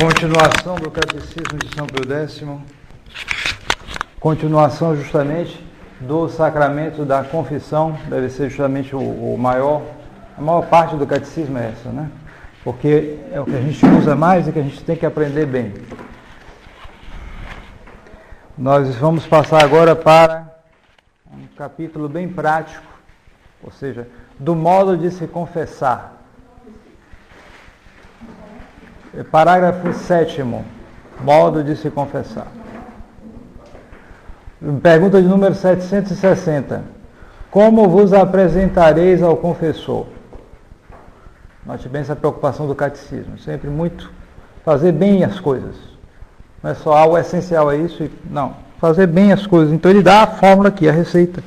Continuação do Catecismo de São Pio X. Continuação justamente do sacramento da confissão. Deve ser justamente a maior parte do catecismo é essa, né? Porque é o que a gente usa mais e que a gente tem que aprender bem. Nós vamos passar agora para um capítulo bem prático, ou seja, do modo de se confessar. Parágrafo 7º, modo de se confessar. Pergunta de número 760. Como vos apresentareis ao confessor? Note bem essa preocupação do catecismo. Sempre muito fazer bem as coisas. Não é só algo essencial, é isso? Não, fazer bem as coisas. Então ele dá a fórmula aqui, a receita.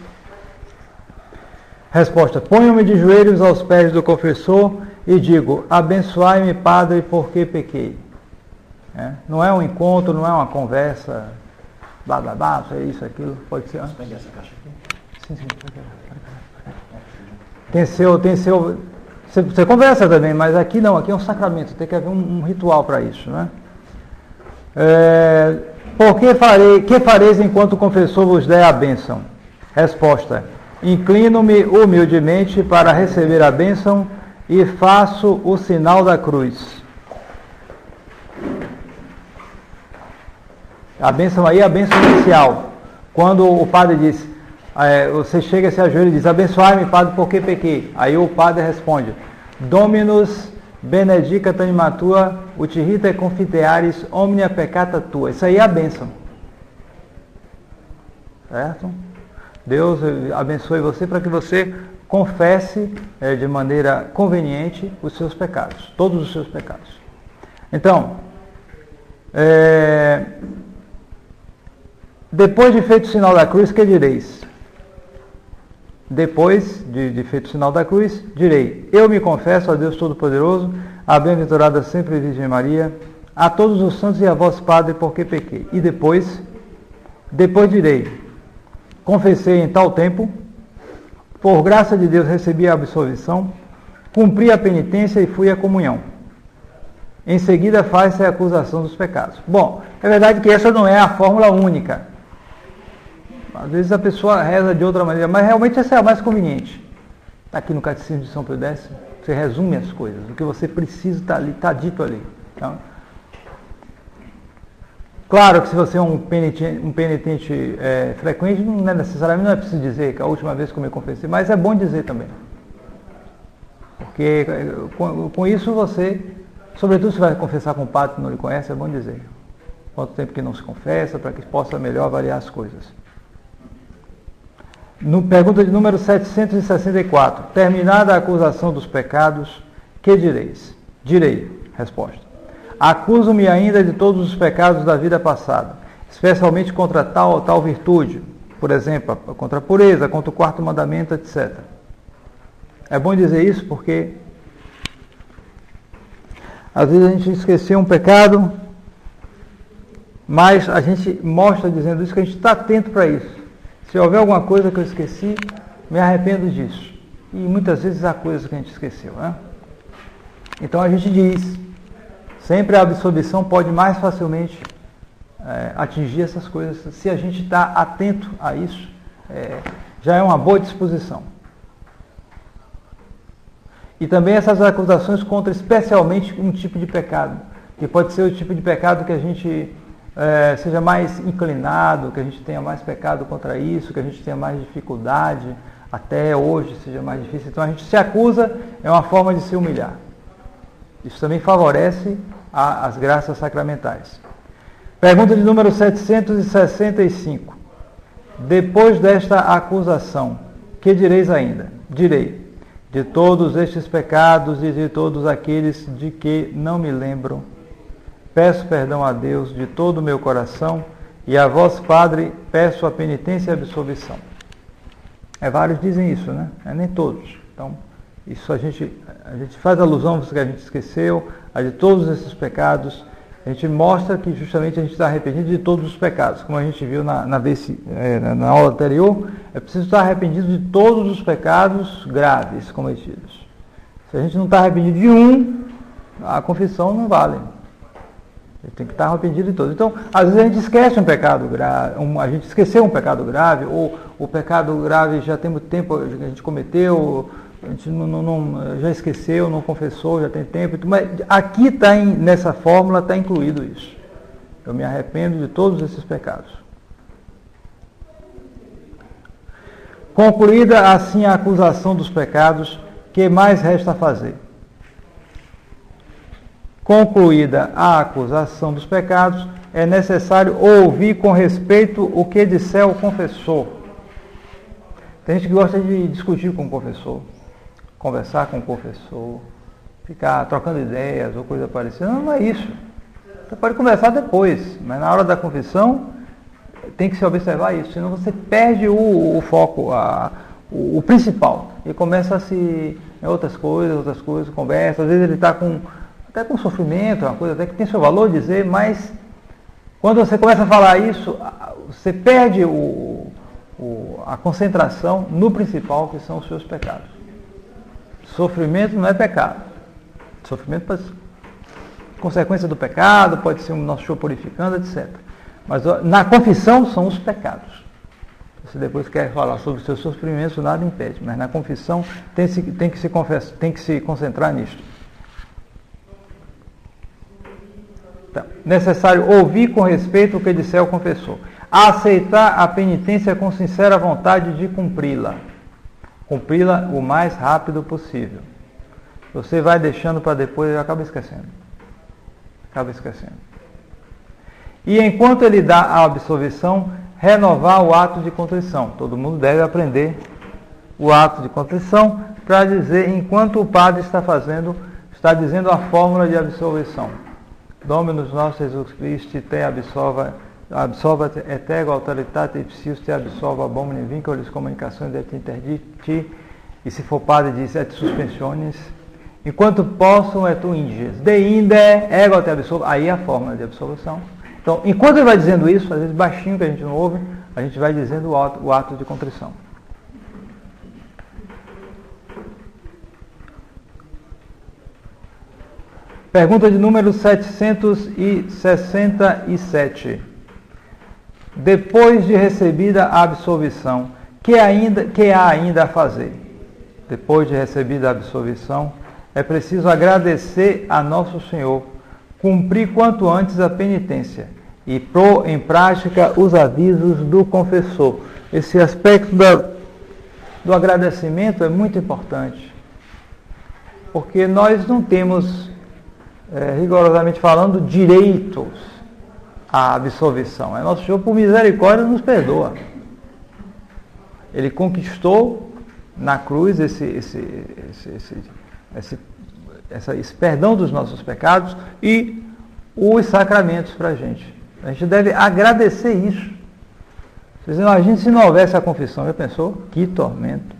Resposta. Ponho-me de joelhos aos pés do confessor e digo, abençoai-me, Padre, porque pequei. Não é um encontro, não é uma conversa, blá, blá, blá, isso, aquilo, pode ser. Você pegar essa caixa aqui? Sim. Tem seu... Você conversa também, mas aqui não, aqui é um sacramento, tem que haver um ritual para isso, né? Que fareis enquanto o confessor vos der a bênção? Resposta. Inclino-me humildemente para receber a bênção e faço o sinal da cruz. A bênção aí é a bênção inicial. Quando o padre diz, você chega, se ajoelha e diz, abençoai-me, Padre, porque pequei. Aí o padre responde, Dominus benedicat anima tua, ut rite confitearis omnia peccata tua. Isso aí é a bênção. Certo? Deus abençoe você para que você confesse de maneira conveniente os seus pecados, todos os seus pecados. Então, depois de feito o sinal da cruz, que direis? Depois de feito o sinal da cruz, direi, eu me confesso a Deus Todo-Poderoso, a bem-aventurada sempre Virgem Maria, a todos os santos e a vós, Padre, porque pequei. E depois direi, confessei em tal tempo, por graça de Deus recebi a absolvição, cumpri a penitência e fui à comunhão. Em seguida faz-se a acusação dos pecados. Bom, é verdade que essa não é a fórmula única. Às vezes a pessoa reza de outra maneira, mas realmente essa é a mais conveniente. Está aqui no Catecismo de São Pio X, você resume as coisas, o que você precisa está ali, está dito ali. Então, claro que se você é um penitente frequente, não é necessariamente, não é preciso dizer que a última vez que eu me confessei, mas é bom dizer também. Porque com isso você, sobretudo se vai confessar com um padre que não lhe conhece, é bom dizer. Quanto tempo que não se confessa, para que possa melhor avaliar as coisas. Pergunta de número 764. Terminada a acusação dos pecados, que direis? Direi. Resposta. Acuso-me ainda de todos os pecados da vida passada, especialmente contra tal ou tal virtude, por exemplo, contra a pureza, contra o quarto mandamento, etc. É bom dizer isso porque às vezes a gente esqueceu um pecado, mas a gente mostra dizendo isso que a gente está atento para isso. Se houver alguma coisa que eu esqueci, me arrependo disso. E muitas vezes há coisas que a gente esqueceu, né? Então a gente diz, sempre a absolvição pode mais facilmente atingir essas coisas. Se a gente está atento a isso, já é uma boa disposição. E também essas acusações contra especialmente um tipo de pecado, que pode ser o tipo de pecado que a gente seja mais inclinado, que a gente tenha mais pecado contra isso, que a gente tenha mais dificuldade, até hoje seja mais difícil. Então a gente se acusa, é uma forma de se humilhar. Isso também favorece as graças sacramentais. Pergunta de número 765. Depois desta acusação, que direis ainda? Direi, de todos estes pecados e de todos aqueles de que não me lembro, peço perdão a Deus de todo o meu coração e a vós, Padre, peço a penitência e a absolvição. Vários dizem isso, né? Nem todos. Então, isso a gente faz alusão aos que a gente esqueceu, a de todos esses pecados. A gente mostra que justamente a gente está arrependido de todos os pecados. Como a gente viu na aula anterior, é preciso estar arrependido de todos os pecados graves cometidos. Se a gente não está arrependido de um, a confissão não vale. Ele tem que estar arrependido de todos. Então, às vezes a gente esquece um pecado grave, a gente esqueceu um pecado grave, ou o pecado grave já tem muito tempo que a gente cometeu, a gente já esqueceu, não confessou, já tem tempo. Mas aqui nessa fórmula está incluído isso. Eu me arrependo de todos esses pecados. Concluída assim a acusação dos pecados, que mais resta fazer? Concluída a acusação dos pecados, é necessário ouvir com respeito o que disser o confessor. Tem gente que gosta de discutir com o confessor, conversar com o confessor, ficar trocando ideias ou coisa parecida. Não é isso. Você pode conversar depois, mas na hora da confissão tem que se observar isso, senão você perde o foco, o principal, e começa a se em outras coisas, conversa. Às vezes ele está até com sofrimento, uma coisa até que tem seu valor dizer, mas quando você começa a falar isso, você perde a concentração no principal, que são os seus pecados. Sofrimento não é pecado. Sofrimento pode ser consequência do pecado, pode ser um nosso show purificando, etc. Mas na confissão são os pecados. Se depois quer falar sobre os seus sofrimentos, nada impede. Mas na confissão tem que se concentrar nisso. Então, necessário ouvir com respeito o que disser o confessor. Aceitar a penitência com sincera vontade de cumpri-la. Cumpri-la o mais rápido possível. Você vai deixando para depois e acaba esquecendo. E enquanto ele dá a absolvição, renovar o ato de contrição. Todo mundo deve aprender o ato de contrição para dizer, enquanto o padre está dizendo a fórmula de absolvição. Dominus nosso Jesus Cristo, te absolva et ego autoritate ipsius te absolva abomine vinculis communicações et interdicti, e se for padre diz et suspensiones, enquanto possam et tu inges, de inde ego te absolva, aí é a fórmula de absolvição. Então, enquanto ele vai dizendo isso, às vezes baixinho que a gente não ouve, a gente vai dizendo o ato de contrição. Pergunta de número 767. Depois de recebida a absolvição, que há ainda a fazer? Depois de recebida a absolvição, é preciso agradecer a Nosso Senhor, cumprir quanto antes a penitência e pôr em prática os avisos do confessor. Esse aspecto do agradecimento é muito importante, porque nós não temos, rigorosamente falando, direitos à absolvição. É Nosso Senhor, por misericórdia, nos perdoa. Ele conquistou na cruz esse perdão dos nossos pecados e os sacramentos para a gente. A gente deve agradecer isso. Vocês imaginam se não houvesse a confissão? Já pensou? Que tormento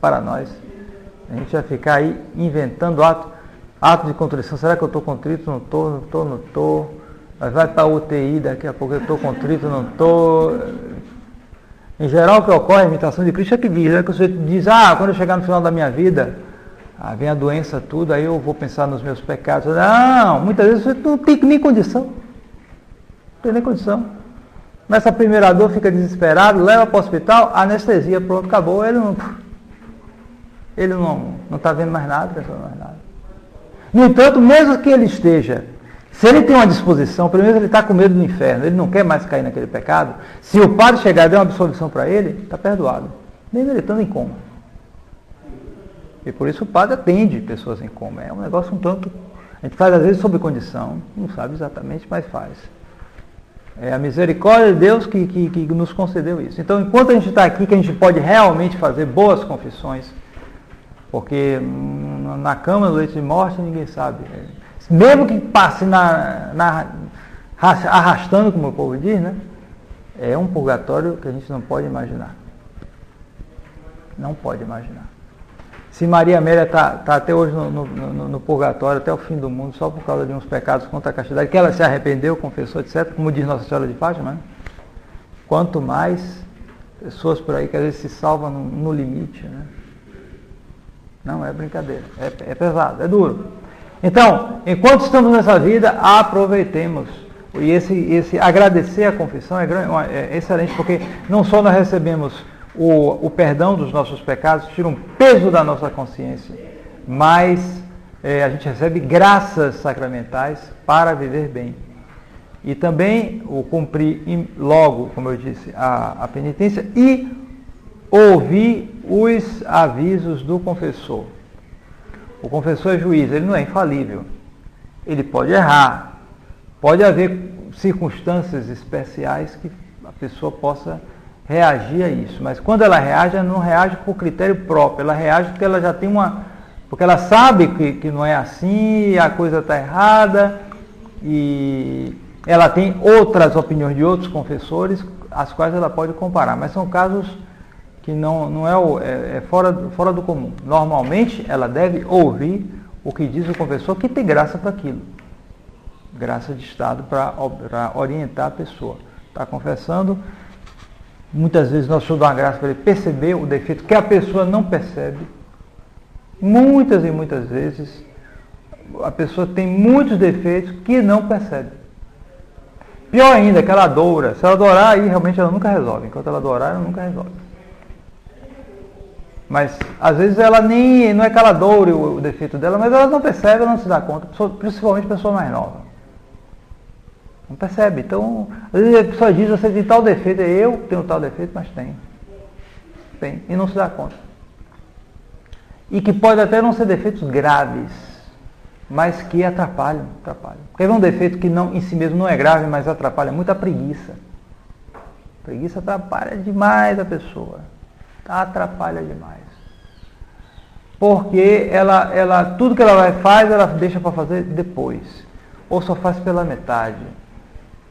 para nós. A gente vai ficar aí inventando ato de contrição. Será que eu estou contrito? Não estou. Vai para a UTI daqui a pouco. Eu estou contrito? Não estou. Em geral, o que ocorre, a imitação de Cristo é que diz, que você diz, quando eu chegar no final da minha vida, vem a doença, tudo, aí eu vou pensar nos meus pecados. Não, muitas vezes você não tem nem condição. Não tem nem condição. Nessa primeira dor, fica desesperado, leva para o hospital, anestesia, pronto, acabou. Ele não está vendo mais nada, pensando mais nada. No entanto, mesmo que ele esteja, se ele tem uma disposição, pelo menos ele está com medo do inferno, ele não quer mais cair naquele pecado, se o padre chegar e der uma absolvição para ele, está perdoado. Mesmo ele estando em coma. E por isso o padre atende pessoas em coma. É um negócio um tanto... A gente faz às vezes sob condição, não sabe exatamente, mas faz. É a misericórdia de Deus que nos concedeu isso. Então, enquanto a gente está aqui, que a gente pode realmente fazer boas confissões, porque na cama, no leito de morte, ninguém sabe. Mesmo que passe arrastando, como o povo diz, né? É um purgatório que a gente não pode imaginar. Não pode imaginar. Se Maria Amélia está até hoje no purgatório, até o fim do mundo, só por causa de uns pecados contra a castidade, que ela se arrependeu, confessou, etc., como diz Nossa Senhora de Fátima, né? Quanto mais pessoas por aí que às vezes se salvam no limite, né? Não é brincadeira, é pesado, é duro. Então, enquanto estamos nessa vida, aproveitemos. E esse agradecer a confissão é excelente, porque não só nós recebemos o perdão dos nossos pecados, tira um peso da nossa consciência, mas a gente recebe graças sacramentais para viver bem. E também o cumprir logo, como eu disse, a penitência e ouvir os avisos do confessor. O confessor é juiz, ele não é infalível. Ele pode errar. Pode haver circunstâncias especiais que a pessoa possa reagir a isso. Mas quando ela reage, ela não reage por critério próprio. Ela reage porque ela já tem porque ela sabe que não é assim, a coisa está errada, e ela tem outras opiniões de outros confessores, as quais ela pode comparar. Mas são casos que não é fora do comum. Normalmente, ela deve ouvir o que diz o confessor, que tem graça para aquilo. Graça de Estado para orientar a pessoa. Está confessando, muitas vezes nós precisamos dar uma graça para ele perceber o defeito que a pessoa não percebe. Muitas e muitas vezes a pessoa tem muitos defeitos que não percebe. Pior ainda, que ela adora. Se ela adorar, aí realmente ela nunca resolve. Enquanto ela adorar, ela nunca resolve. Mas às vezes ela não é que ela adore o defeito dela, mas ela não percebe, ela não se dá conta, principalmente pessoa mais nova. Não percebe. Então, às vezes a pessoa diz, você tem tal defeito, eu tenho tal defeito, mas tem. Tem. E não se dá conta. E que pode até não ser defeitos graves, mas que atrapalham. Porque é um defeito que em si mesmo não é grave, mas atrapalha muito a preguiça. A preguiça atrapalha demais a pessoa. Atrapalha demais. Porque tudo que ela faz, ela deixa para fazer depois. Ou só faz pela metade.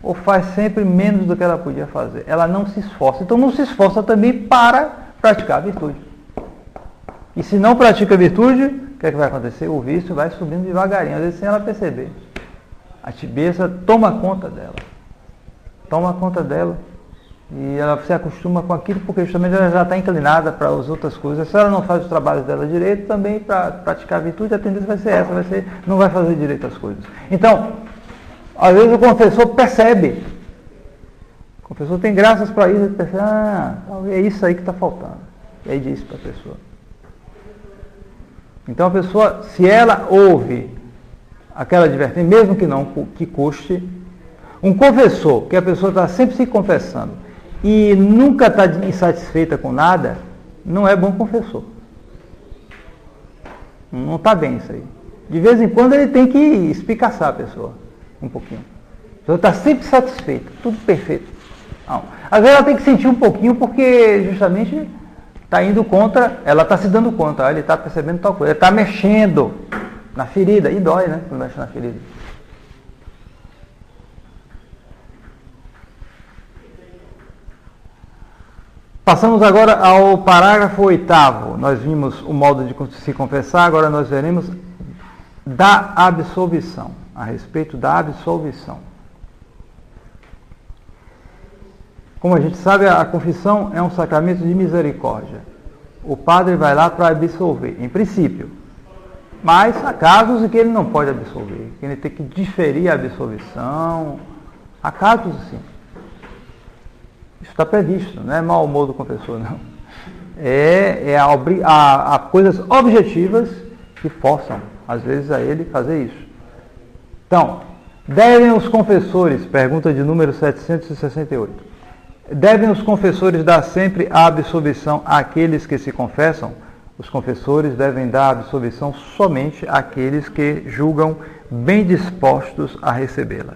Ou faz sempre menos do que ela podia fazer. Ela não se esforça. Então não se esforça também para praticar a virtude. E se não pratica a virtude, o que é que vai acontecer? O vício vai subindo devagarinho, às vezes sem ela perceber. A tibieza toma conta dela. E ela se acostuma com aquilo porque justamente ela já está inclinada para as outras coisas. Se ela não faz os trabalhos dela direito, também para praticar a virtude, a tendência vai ser essa, não vai fazer direito as coisas. Então, às vezes o confessor percebe. O confessor tem graças para isso, ele percebe, é isso aí que está faltando. E aí diz para a pessoa. Então a pessoa, se ela ouve aquela advertência, mesmo que custe, um confessor, que a pessoa está sempre se confessando e nunca está insatisfeita com nada, não é bom confessor. Não está bem isso aí. De vez em quando ele tem que espicaçar a pessoa, um pouquinho. A pessoa está sempre satisfeita, tudo perfeito. Não. Às vezes ela tem que sentir um pouquinho porque justamente está indo contra, ela está se dando conta, ele está percebendo tal coisa, ele está mexendo na ferida, e dói, né, quando mexe na ferida. Passamos agora ao parágrafo 8º. Nós vimos o modo de se confessar, agora nós veremos da absolvição, a respeito da absolvição. Como a gente sabe, a confissão é um sacramento de misericórdia. O padre vai lá para absolver, em princípio. Mas há casos em que ele não pode absolver, que ele tem que diferir a absolvição. Há casos assim. Isso está previsto, não é mau humor do confessor, não. Há coisas objetivas que forçam, às vezes, a ele fazer isso. Então, devem os confessores, pergunta de número 768, devem os confessores dar sempre a absolvição àqueles que se confessam? Os confessores devem dar a absolvição somente àqueles que julgam bem dispostos a recebê-la.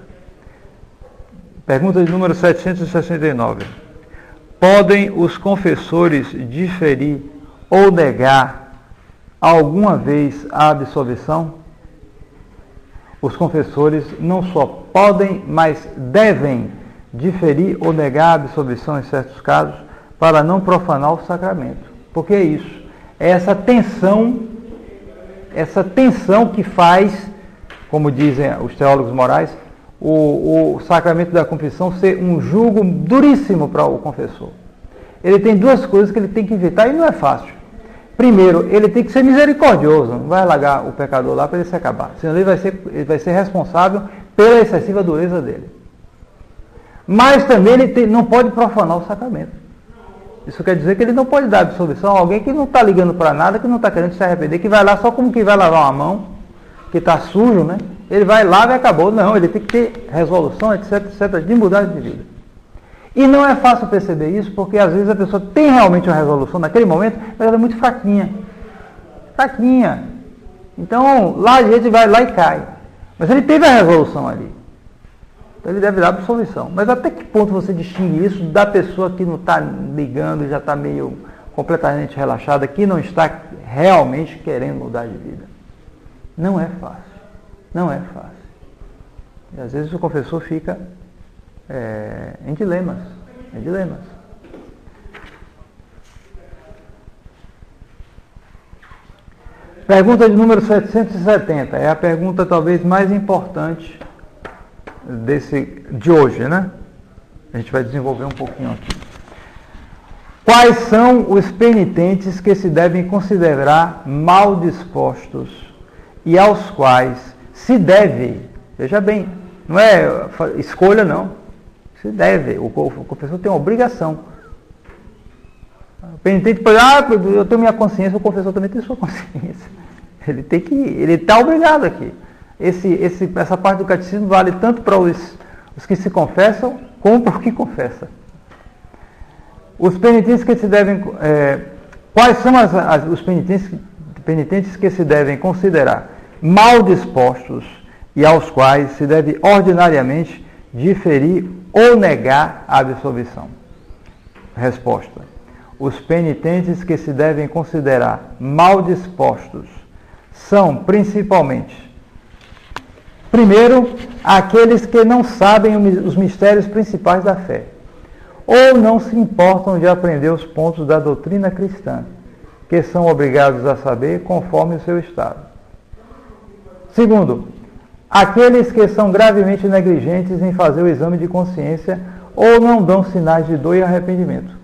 Pergunta de número 769. Podem os confessores diferir ou negar alguma vez a absolvição? Os confessores não só podem, mas devem diferir ou negar a absolvição em certos casos para não profanar o sacramento. Porque é isso. É essa tensão que faz, como dizem os teólogos morais, o sacramento da confissão ser um jugo duríssimo para o confessor. Ele tem duas coisas que ele tem que evitar e não é fácil. Primeiro, ele tem que ser misericordioso, não vai largar o pecador lá para ele se acabar, senão ele vai ser responsável pela excessiva dureza dele. Mas também ele não pode profanar o sacramento. Isso quer dizer que ele não pode dar absolvição a alguém que não está ligando para nada, que não está querendo se arrepender, que vai lá só como que vai lavar uma mão, que está sujo, né? Ele vai lá e acabou. Não, ele tem que ter resolução, etc, etc, de mudar de vida. E não é fácil perceber isso, porque às vezes a pessoa tem realmente uma resolução naquele momento, mas ela é muito fraquinha. Fraquinha. Então, lá a gente vai lá e cai. Mas ele teve a resolução ali. Então ele deve dar absolvição. Mas até que ponto você distingue isso da pessoa que não está ligando, já está meio completamente relaxada, que não está realmente querendo mudar de vida? Não é fácil. Não é fácil. E às vezes o confessor fica em dilemas. Em dilemas. Pergunta de número 770. É a pergunta talvez mais importante de hoje, né? A gente vai desenvolver um pouquinho aqui. Quais são os penitentes que se devem considerar mal dispostos e aos quais se deve, veja bem, não é escolha não, se deve, o confessor tem uma obrigação. O penitente pode, eu tenho minha consciência, o confessor também tem sua consciência. Ele está obrigado aqui. Essa parte do catecismo vale tanto para os que se confessam, como para o que confessa. Os penitentes que se devem... quais são os penitentes que se devem considerar mal dispostos e aos quais se deve ordinariamente diferir ou negar a absolvição? Resposta. Os penitentes que se devem considerar mal dispostos são principalmente... Primeiro, aqueles que não sabem os mistérios principais da fé, ou não se importam de aprender os pontos da doutrina cristã, que são obrigados a saber conforme o seu estado. Segundo, aqueles que são gravemente negligentes em fazer o exame de consciência, ou não dão sinais de dor e arrependimento.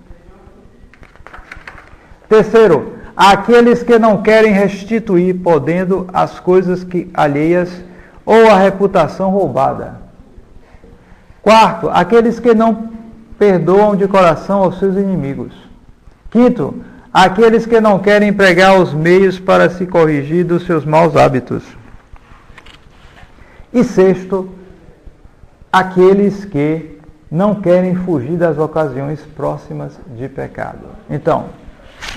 Terceiro, aqueles que não querem restituir, podendo, as coisas alheias, ou a reputação roubada. Quarto, aqueles que não perdoam de coração aos seus inimigos. Quinto, aqueles que não querem empregar os meios para se corrigir dos seus maus hábitos. E sexto, aqueles que não querem fugir das ocasiões próximas de pecado. Então,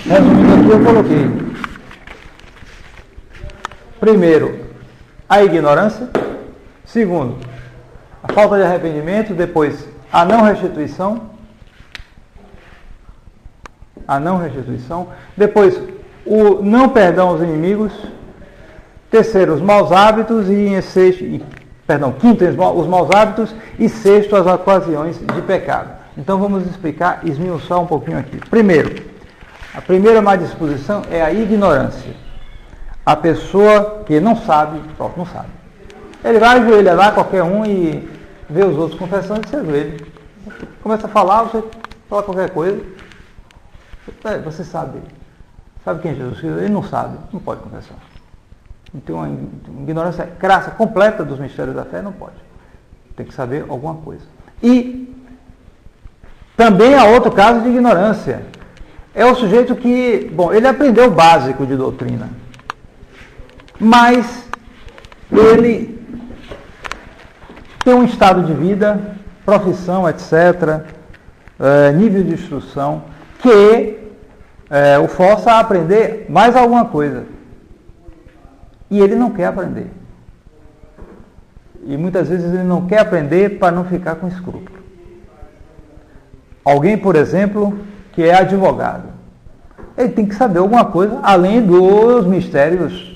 resumindo aqui, eu coloquei. Primeiro, a ignorância. Segundo, a falta de arrependimento. Depois, a não restituição. Depois, o não perdão aos inimigos. Terceiro, os maus hábitos. Quinto, os maus hábitos. E sexto, as ocasiões de pecado. Então, vamos explicar, esmiuçar um pouquinho aqui. Primeiro, a primeira má disposição é a ignorância. A pessoa que não sabe, pronto, não sabe. Ele vai ajoelhar lá, qualquer um, e vê os outros confessando e se ajoelha. Começa a falar, você fala qualquer coisa. Você sabe. Sabe quem é Jesus? Ele não sabe, não pode confessar. Tem uma ignorância crassa, completa dos mistérios da fé, não pode. Tem que saber alguma coisa. E também há outro caso de ignorância. É o sujeito que, ele aprendeu o básico de doutrina. Mas ele tem um estado de vida, profissão, etc., nível de instrução, que o força a aprender mais alguma coisa. E ele não quer aprender. E muitas vezes ele não quer aprender para não ficar com escrúpulo. Alguém, por exemplo, que é advogado. Ele tem que saber alguma coisa além dos mistérios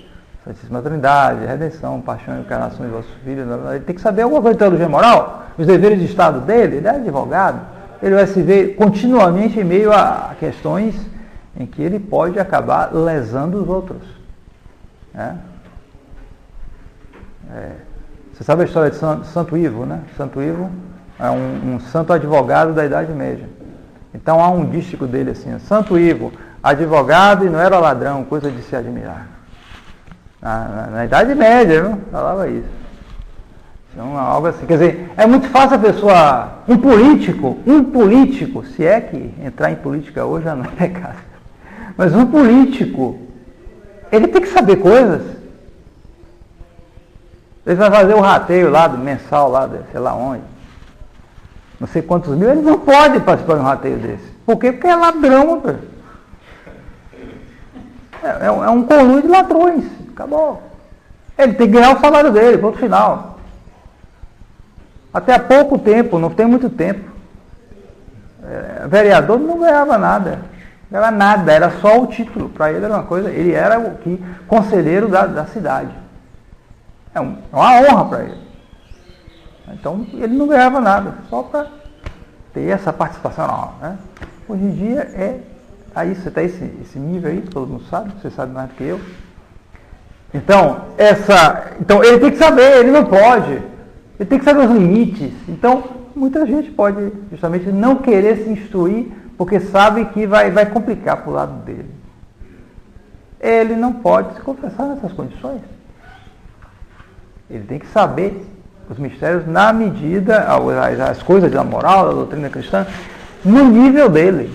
Santíssima Trindade, redenção, paixão e encarnação de vosso Filho. Ele tem que saber alguma coisa de teologia moral, os deveres de Estado dele. Ele é advogado. Ele vai se ver continuamente em meio a questões em que ele pode acabar lesando os outros. Você sabe a história de Santo Ivo, né? Santo Ivo é um santo advogado da Idade Média. Então há um dístico dele assim: Santo Ivo, advogado e não era ladrão, coisa de se admirar. Na Idade Média, viu? Falava isso. Então, algo assim. Quer dizer, é muito fácil a pessoa, um político, se é que entrar em política hoje já não é pecado, mas um político, ele tem que saber coisas. Ele vai fazer o rateio lá, do mensal lá, sei lá onde, não sei quantos mil, ele não pode participar de um rateio desse. Por quê? Porque é ladrão, velho. É um conluio de ladrões. Acabou. Ele tem que ganhar o salário dele, ponto final. Até há pouco tempo, não tem muito tempo, vereador não ganhava nada. Não ganhava nada, era só o título. Para ele era uma coisa, ele era o conselheiro da cidade. É uma honra para ele. Então, ele não ganhava nada, só para ter essa participação não, né? Hoje em dia você está esse nível aí, todo mundo sabe, você sabe mais do que eu. Então, ele tem que saber, ele não pode. Ele tem que saber os limites. Então, muita gente pode justamente não querer se instruir, porque sabe que vai complicar para o lado dele. Ele não pode se confessar nessas condições. Ele tem que saber os mistérios na medida, as coisas da moral, da doutrina cristã, no nível dele.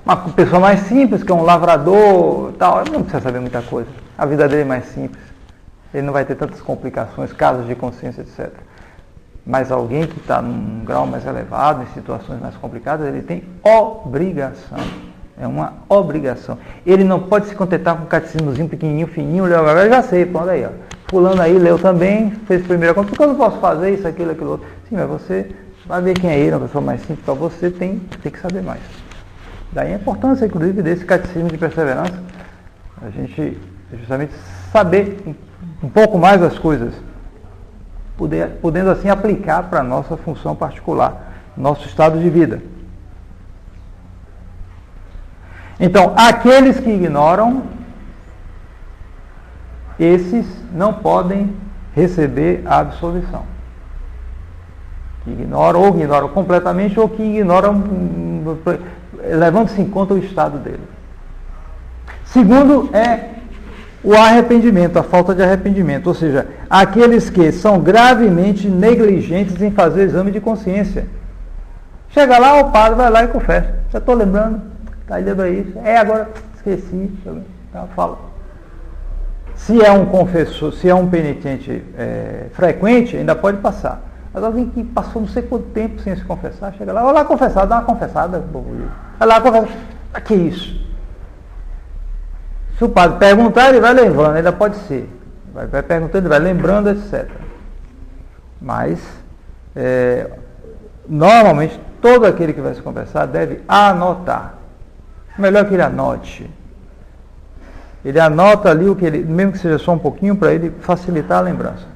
Uma pessoa mais simples, que é um lavrador, tal, ele não precisa saber muita coisa. A vida dele é mais simples. Ele não vai ter tantas complicações, casos de consciência, etc. Mas alguém que está num grau mais elevado, em situações mais complicadas, ele tem obrigação. É uma obrigação. Ele não pode se contentar com um catecismozinho pequenininho, fininho, eu já sei, pronto aí, ó. Fulano aí leu também, fez primeira conta, porque eu não posso fazer isso, aquilo, aquilo outro. Sim, mas você vai ver quem é ele, uma pessoa mais simples, então você tem que saber mais. Daí a importância, inclusive, desse catecismo de perseverança, a gente justamente saber um pouco mais das coisas, podendo assim aplicar para a nossa função particular, nosso estado de vida. Então, aqueles que ignoram, esses não podem receber a absolvição. Que ignoram completamente, ou que ignoram, levando-se em conta o estado dele. Segundo o arrependimento, a falta de arrependimento, ou seja, aqueles que são gravemente negligentes em fazer exame de consciência. Chega lá, o padre vai lá e confessa. Já estou lembrando, aí lembra isso. Agora esqueci, fala. Se é um confessor, se é um penitente frequente, ainda pode passar. Mas alguém que passou não sei quanto tempo sem se confessar, chega lá, vai lá confessar, dá uma confessada. Vai lá confessar. Que isso? Se o padre perguntar, ele vai lembrando, ainda pode ser. Vai perguntando, ele vai lembrando, etc. Mas, normalmente, todo aquele que vai se confessar deve anotar. Melhor que ele anote. Ele anota ali o que ele, mesmo que seja só um pouquinho, para ele facilitar a lembrança.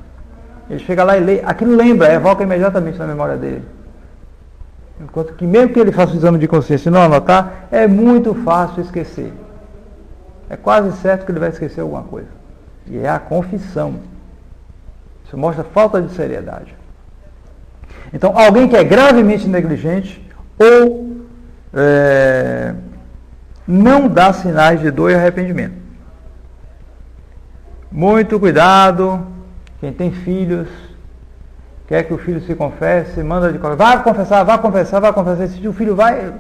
Ele chega lá e lê, aquilo lembra, evoca imediatamente na memória dele. Enquanto que mesmo que ele faça o exame de consciência e não anotar, é muito fácil esquecer. É quase certo que ele vai esquecer alguma coisa. E é a confissão. Isso mostra falta de seriedade. Então, alguém que é gravemente negligente ou não dá sinais de dor e arrependimento. Muito cuidado, quem tem filhos, quer que o filho se confesse, manda de qualquer jeito. Vai confessar. Se o filho vai,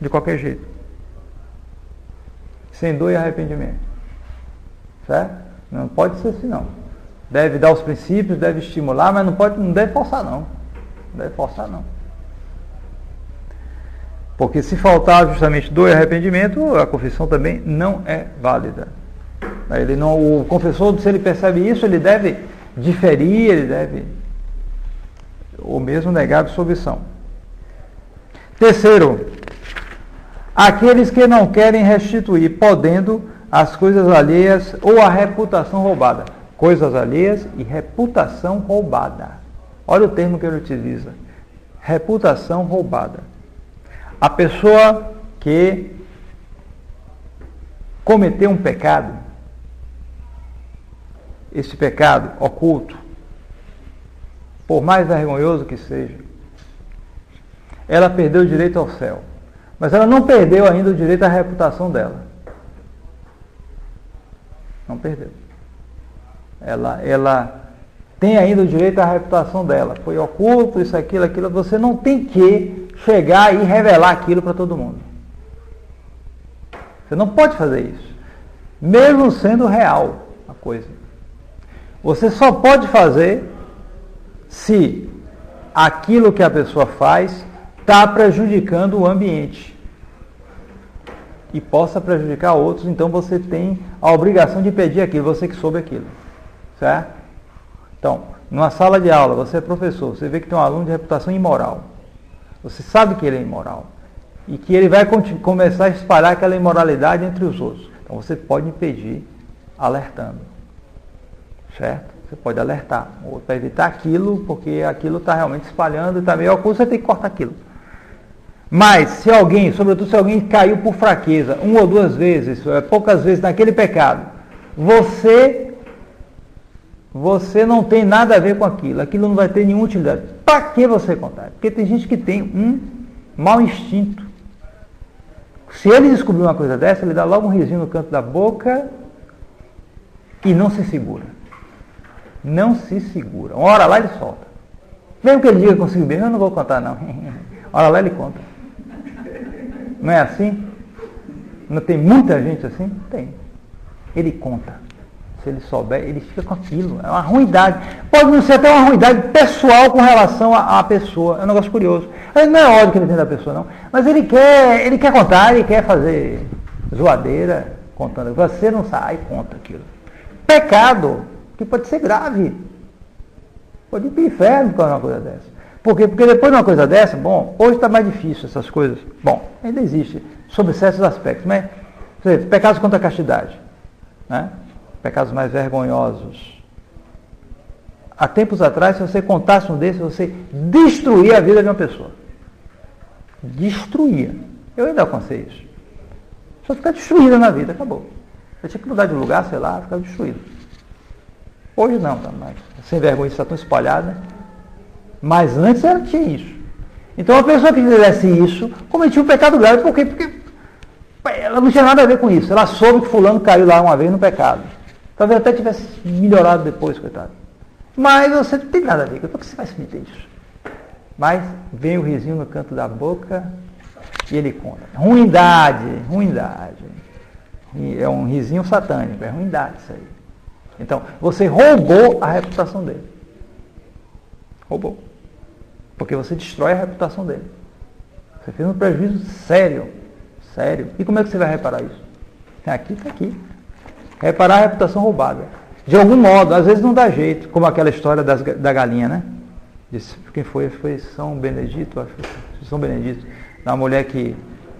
de qualquer jeito. Sem dor e arrependimento. Certo? Não pode ser assim, não. Deve dar os princípios, deve estimular, mas não deve forçar, não. Não deve forçar, não. Porque se faltar justamente dor e arrependimento, a confissão também não é válida. O confessor, se ele percebe isso, ele deve diferir, ele deve, ou mesmo negar a absolvição. Terceiro, aqueles que não querem restituir, podendo, as coisas alheias ou a reputação roubada. Coisas alheias e reputação roubada. Olha o termo que ele utiliza. Reputação roubada. A pessoa que cometeu um pecado, esse pecado oculto, por mais vergonhoso que seja, ela perdeu o direito ao céu. Mas ela não perdeu ainda o direito à reputação dela. Não perdeu. Ela tem ainda o direito à reputação dela. Foi oculto, isso, aquilo. Você não tem que chegar e revelar aquilo para todo mundo. Você não pode fazer isso. Mesmo sendo real a coisa. Você só pode fazer se aquilo que a pessoa faz está prejudicando o ambiente e possa prejudicar outros, então você tem a obrigação de impedir aquilo, você que soube aquilo, certo? Então, numa sala de aula, você é professor, você vê que tem um aluno de reputação imoral, você sabe que ele é imoral e que ele vai começar a espalhar aquela imoralidade entre os outros, então você pode impedir alertando, certo? Você pode alertar, ou para evitar aquilo, porque aquilo está realmente espalhando e está meio oculto, você tem que cortar aquilo. Mas se alguém, sobretudo se alguém caiu por fraqueza, uma ou duas vezes, poucas vezes naquele pecado, você não tem nada a ver com aquilo não vai ter nenhuma utilidade. Para que você contar? Porque tem gente que tem um mau instinto. Se ele descobrir uma coisa dessa, ele dá logo um risinho no canto da boca e não se segura. Não se segura. Uma hora lá ele solta. Mesmo que ele diga consigo mesmo, eu não vou contar não. Uma hora lá ele conta. Não é assim? Não tem muita gente assim? Tem. Ele conta. Se ele souber, ele fica com aquilo. É uma ruindade. Pode não ser até uma ruindade pessoal com relação à pessoa. É um negócio curioso. Não é ódio que ele tem da pessoa, não. Mas ele quer contar, ele quer fazer zoadeira contando. Você não sai e conta aquilo. Pecado, que pode ser grave. Pode ir para o inferno por uma coisa dessa. Por quê? Porque depois de uma coisa dessa, bom, hoje está mais difícil essas coisas. Bom, ainda existe, sob certos aspectos, mas, pecados contra a castidade, né? Pecados mais vergonhosos. Há tempos atrás, se você contasse um desses, você destruía a vida de uma pessoa. Destruía. Eu ainda alcancei isso. Só ficar destruída na vida, acabou. Você tinha que mudar de lugar, sei lá, ficar destruído. Hoje não, tá mais. Sem vergonha, está tão espalhado, né? Mas antes ela tinha isso. Então a pessoa que fizesse isso cometia um pecado grave. Por quê? Porque ela não tinha nada a ver com isso. Ela soube que fulano caiu lá uma vez no pecado. Talvez até tivesse melhorado depois, coitado. Mas você não tem nada a ver. Por que você vai se meter isso? Mas vem o risinho no canto da boca e ele conta. Ruindade. É um risinho satânico. É ruindade isso aí. Então, você roubou a reputação dele. Roubou. Porque você destrói a reputação dele. Você fez um prejuízo sério. Sério. E como é que você vai reparar isso? Aqui está aqui. Reparar a reputação roubada. De algum modo, às vezes não dá jeito, como aquela história da galinha, né? Quem foi? Foi São Benedito, acho que foi São Benedito. Uma mulher que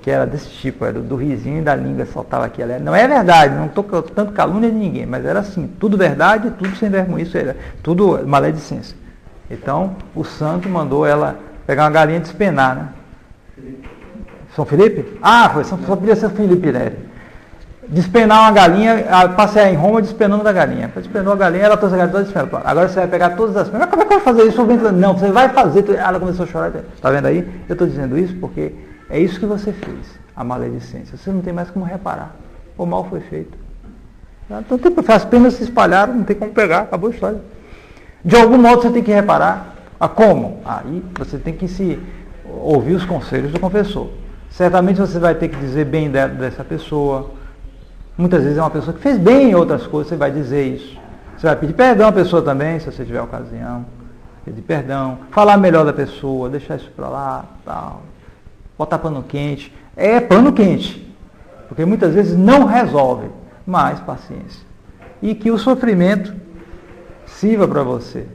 era desse tipo, era do risinho e da língua, soltava aqui. Não é verdade, não estou tanto calúnia de ninguém, mas era assim, tudo verdade, tudo sem vergonha, isso era tudo maledicência. Então, o santo mandou ela pegar uma galinha e despenar, né? São Felipe? Ah, foi, só podia ser São Felipe, né? Despenar uma galinha, passear em Roma despenando da galinha. Despenou a galinha, ela trouxe a galinha toda despenando. Agora você vai pegar todas as penas. Mas como é que eu vou fazer isso? Não, você vai fazer. Ela começou a chorar. Está vendo aí? Eu estou dizendo isso porque é isso que você fez, a maledicência. Você não tem mais como reparar. O mal foi feito. Então, as penas se espalharam, não tem como pegar, acabou a história. De algum modo você tem que reparar. Como? Aí você tem que ouvir os conselhos do confessor. Certamente você vai ter que dizer bem dessa pessoa. Muitas vezes é uma pessoa que fez bem em outras coisas, você vai dizer isso. Você vai pedir perdão à pessoa também, se você tiver ocasião. Pedir perdão, falar melhor da pessoa, deixar isso para lá, tal. Botar pano quente. É pano quente. Porque muitas vezes não resolve. Mas paciência. E que o sofrimento sirva para você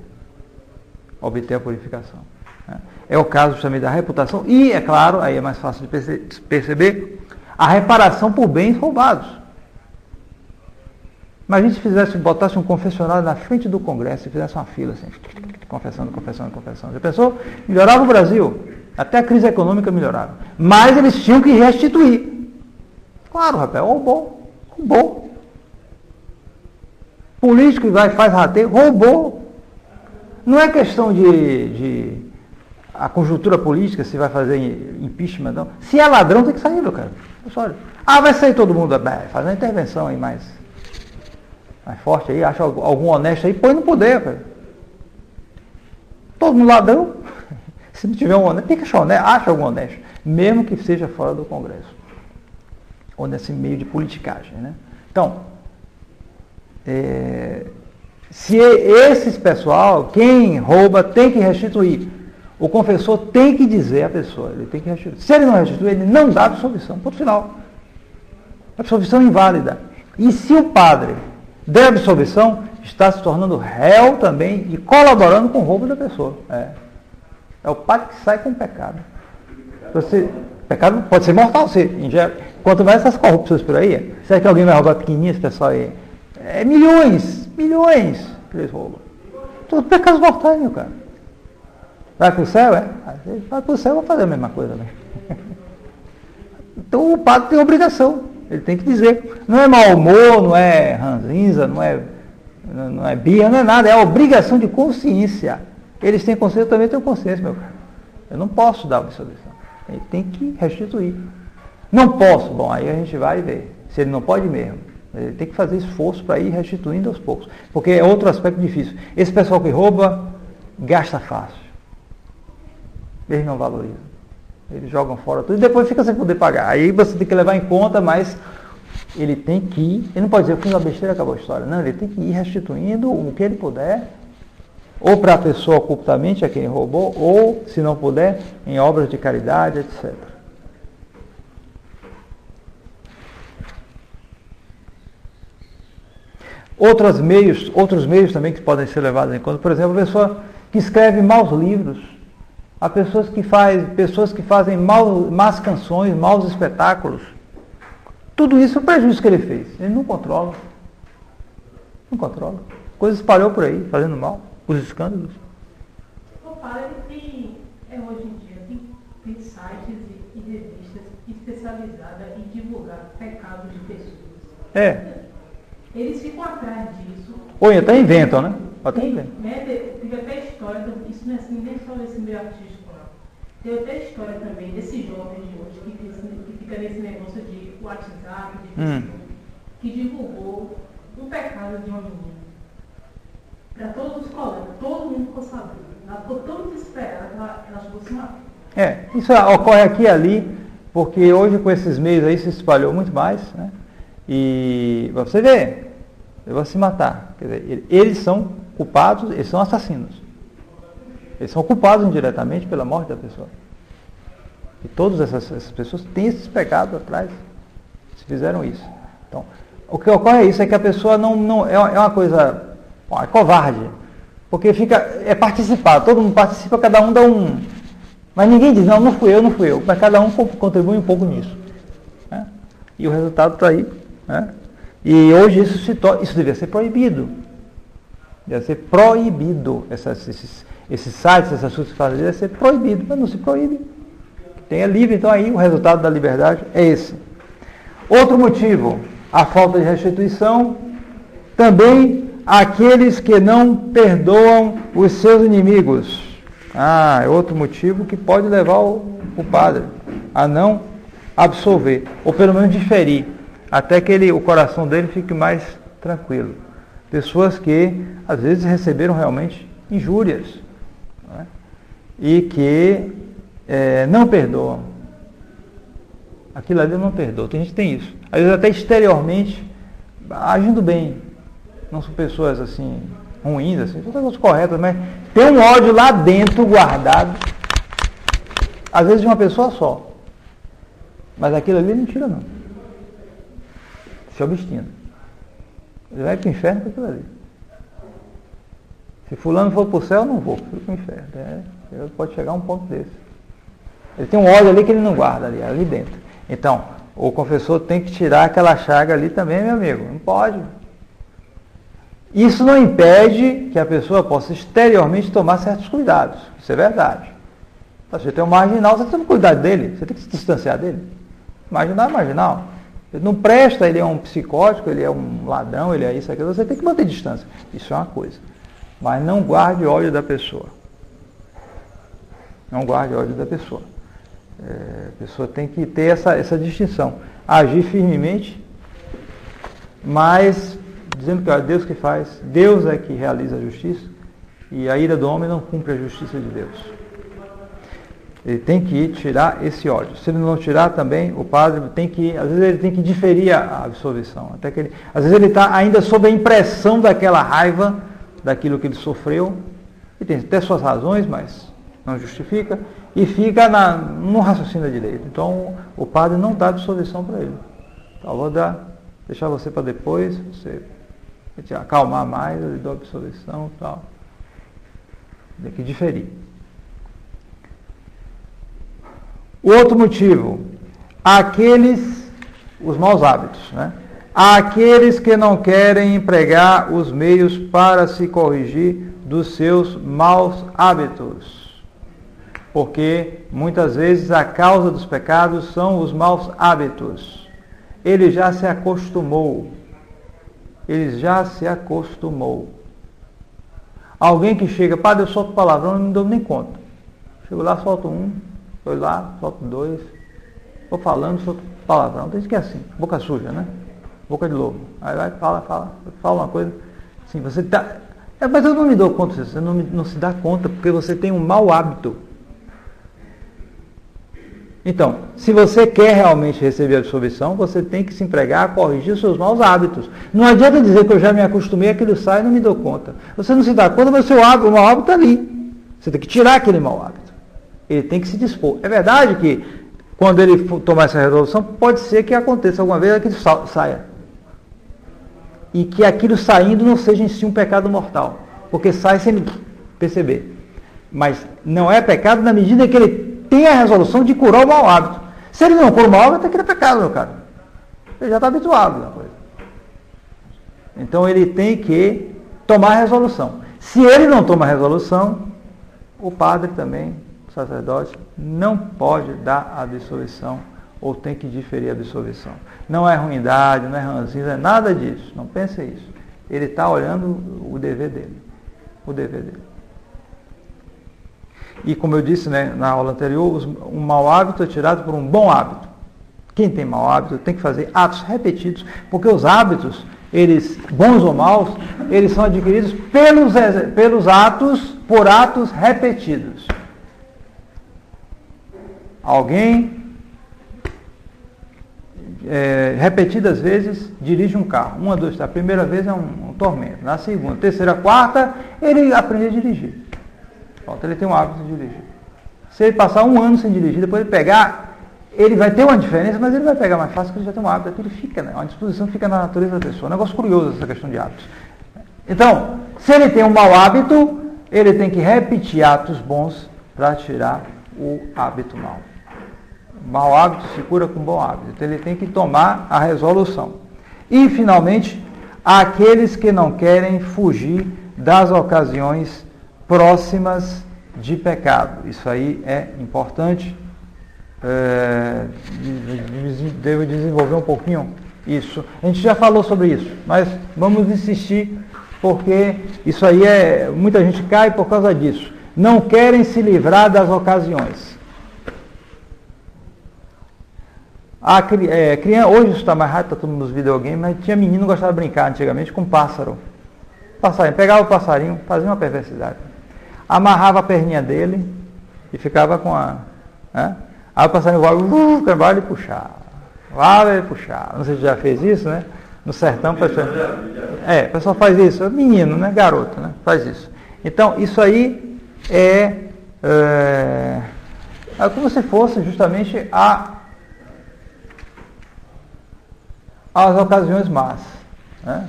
obter a purificação. É o caso também da reputação. E, é claro, aí é mais fácil de perceber, a reparação por bens roubados. Imagina se botasse um confessionário na frente do Congresso e fizesse uma fila assim, confessando. Já pensou? Melhorava o Brasil. Até a crise econômica melhorava. Mas eles tinham que restituir. Claro, rapaz, roubou. Político que faz rateio, roubou. Não é questão de a conjuntura política, se vai fazer impeachment, não. Se é ladrão, tem que sair, meu cara. Vai sair todo mundo, faz uma intervenção aí mais. mais forte aí, acha algum honesto aí, põe no poder, velho. Todo mundo ladrão. Se não tiver um honesto, tem que achar honesto, acha algum honesto, mesmo que seja fora do Congresso, ou nesse meio de politicagem, né? Então, se esses pessoal, quem rouba tem que restituir. O confessor tem que dizer à pessoa, ele tem que restituir. Se ele não restituir, ele não dá absolvição. Ponto final. Absolvição inválida. E se o padre der absolvição, está se tornando réu também e colaborando com o roubo da pessoa. É o padre que sai com pecado. Pecado pode ser mortal, você ingere. Quanto mais essas corrupções por aí, será que alguém vai roubar pequenininho, esse pessoal aí? Milhões que eles roubam. Todos pecados mortais, meu cara. Vai para o céu, vai para o céu, vai fazer a mesma coisa, né? Então o padre tem obrigação, ele tem que dizer. Não é mau humor, não é ranzinza, não é birra, não é nada, é a obrigação de consciência. Eles têm consciência, eu também tenho consciência, meu cara. Eu não posso dar absolvição. Ele tem que restituir. Não posso, bom, aí a gente vai ver. Se ele não pode mesmo, ele tem que fazer esforço para ir restituindo aos poucos. Porque é outro aspecto difícil. Esse pessoal que rouba, gasta fácil. Eles não valorizam. Eles jogam fora tudo e depois fica sem poder pagar. Aí você tem que levar em conta, mas ele tem que ir. Ele não pode dizer, eu fiz uma besteira, acabou a história. Não, ele tem que ir restituindo o que ele puder, ou para a pessoa ocultamente, a quem roubou, ou, se não puder, em obras de caridade, etc. Outros meios também que podem ser levados em conta, por exemplo, a pessoa que escreve maus livros, há pessoas que fazem más canções, maus espetáculos. Tudo isso é o prejuízo que ele fez. Ele não controla. Não controla. A coisa espalhou por aí, fazendo mal, os escândalos. O padre tem, hoje em dia, tem sites e revistas especializadas em divulgar pecados de pessoas. Eles ficam atrás disso. Ou até inventam, né? Teve até história, isso não é assim, nem só nesse meio artístico, não. Tem até história também desse jovem de hoje que fica nesse negócio de WhatsApp, de Facebook, que divulgou um pecado de uma menina. Para todos os colegas, todo mundo ficou sabendo. Ela ficou tão desesperada, ela chegou a se matar. Isso ocorre aqui e ali, porque hoje com esses meios aí se espalhou muito mais, né? E você vê, eu vou se matar. Quer dizer, eles são culpados, eles são assassinos. Eles são culpados indiretamente pela morte da pessoa. E todas essas pessoas têm esses pecados atrás, se fizeram isso. Então, o que ocorre é isso, é que a pessoa não é uma coisa, é covarde, porque é participar, todo mundo participa, cada um dá um. Mas ninguém diz, não fui eu, mas cada um contribui um pouco nisso. Né? E o resultado está aí. Né? E hoje isso devia ser proibido. Deve ser proibido. Esses sites, essas coisas que fazem, deve ser proibido, mas não se proíbe. Tem livre, então aí o resultado da liberdade é esse. Outro motivo, a falta de restituição. Também aqueles que não perdoam os seus inimigos. É outro motivo que pode levar o padre a não absolver, ou pelo menos diferir, até que o coração dele fique mais tranquilo. Pessoas que, às vezes, receberam realmente injúrias, né? E que não perdoam. Aquilo ali não perdoa. Tem gente que tem isso. Às vezes até exteriormente, agindo bem. Não são pessoas assim, ruins, assim, são pessoas corretas, mas tem um ódio lá dentro guardado, às vezes de uma pessoa só. Mas aquilo ali não tira, não. Se obstina. Ele vai para o inferno com aquilo ali. Se fulano for para o céu, eu não vou, fui para o inferno. Pode chegar a um ponto desse. Ele tem um ódio ali que ele não guarda ali dentro. Então, o confessor tem que tirar aquela chaga ali também, meu amigo. Não pode. Isso não impede que a pessoa possa exteriormente tomar certos cuidados. Isso é verdade. Então, se você tem um marginal, você tem que cuidar dele. Você tem que se distanciar dele. Marginal é marginal. Ele não presta, ele é um psicótico, ele é um ladrão, ele é isso, aquilo. Você tem que manter distância. Isso é uma coisa. Mas não guarde ódio da pessoa. Não guarde ódio da pessoa. A pessoa tem que ter essa distinção. Agir firmemente, mas dizendo que é Deus que faz, Deus é que realiza a justiça, e a ira do homem não cumpre a justiça de Deus. Ele tem que tirar esse ódio. Se ele não tirar também, o padre tem que, às vezes ele tem que diferir a absolvição. Até que ele, às vezes ele está ainda sob a impressão daquela raiva, daquilo que ele sofreu, e tem até suas razões, mas não justifica, e fica no raciocínio da direita. Então o padre não dá absolvição para ele. Então, vou deixar você para depois, você te acalmar mais, eu lhe dou absolvição e tal. Tem que diferir. O outro motivo, os maus hábitos, né? Aqueles que não querem empregar os meios para se corrigir dos seus maus hábitos. Porque muitas vezes a causa dos pecados são os maus hábitos. Ele já se acostumou. Alguém que chega, padre, eu solto palavrão, não me dou nem conta. Chego lá, solto um, dois lá, solto dois. Vou falando, solto palavrão. Tem que é assim, boca suja, né? Boca de lobo. Aí vai, fala uma coisa. Assim, você tá. Mas eu não me dou conta disso, você não se dá conta, porque você tem um mau hábito. Então, se você quer realmente receber a absolvição, você tem que se empregar a corrigir os seus maus hábitos. Não adianta dizer que eu já me acostumei, aquilo sai e não me dou conta. Você não se dá conta, mas o mau hábito está ali. Você tem que tirar aquele mau hábito. Ele tem que se dispor. É verdade que, quando ele tomar essa resolução, pode ser que aconteça alguma vez que ele saia. E que aquilo saindo não seja em si um pecado mortal. Porque sai sem perceber. Mas não é pecado na medida que ele tem a resolução de curar o mau hábito. Se ele não cura o mau hábito, aquilo é pecado, meu cara. Ele já está habituado na coisa. Então ele tem que tomar a resolução. Se ele não toma a resolução, o padre também, o sacerdote, não pode dar a absolvição ou tem que diferir a absolvição. Não é ruindade, não é ranzinho, não é nada disso. Não pense isso. Ele está olhando o dever dele. O dever dele. E como eu disse, né, na aula anterior, um mau hábito é tirado por um bom hábito. Quem tem mau hábito tem que fazer atos repetidos, porque os hábitos, eles, bons ou maus, eles são adquiridos por atos repetidos. Alguém, repetidas vezes, dirige um carro. 1, 2, 3. A primeira vez é um tormento. Na segunda, terceira, quarta, ele aprende a dirigir. Pronto, ele tem um hábito de dirigir. Se ele passar 1 ano sem dirigir, depois ele pegar, ele vai ter uma diferença, mas ele vai pegar mais fácil, porque ele já tem um hábito. Aquilo fica, né? Uma disposição fica na natureza da pessoa. É um negócio curioso essa questão de hábitos. Então, se ele tem um mau hábito, ele tem que repetir atos bons para tirar o hábito mau. O mau hábito se cura com bom hábito. Então, ele tem que tomar a resolução. E, finalmente, aqueles que não querem fugir das ocasiões próximas de pecado. Isso aí é importante. Devo desenvolver um pouquinho isso. A gente já falou sobre isso, mas vamos insistir, porque isso aí muita gente cai por causa disso. Não querem se livrar das ocasiões. Criança, hoje isso está mais rápido, está todo mundo nos videogames, mas tinha menino que gostava de brincar antigamente com pássaro. Pegava o passarinho, fazia uma perversidade. Amarrava a perninha dele e ficava com a... Aí o passarinho vai e puxava. Não sei se já fez isso, né? No sertão, o pessoal faz isso. Menino, né? Garoto, né? Faz isso. Então, isso aí é como se fosse justamente as ocasiões más, né?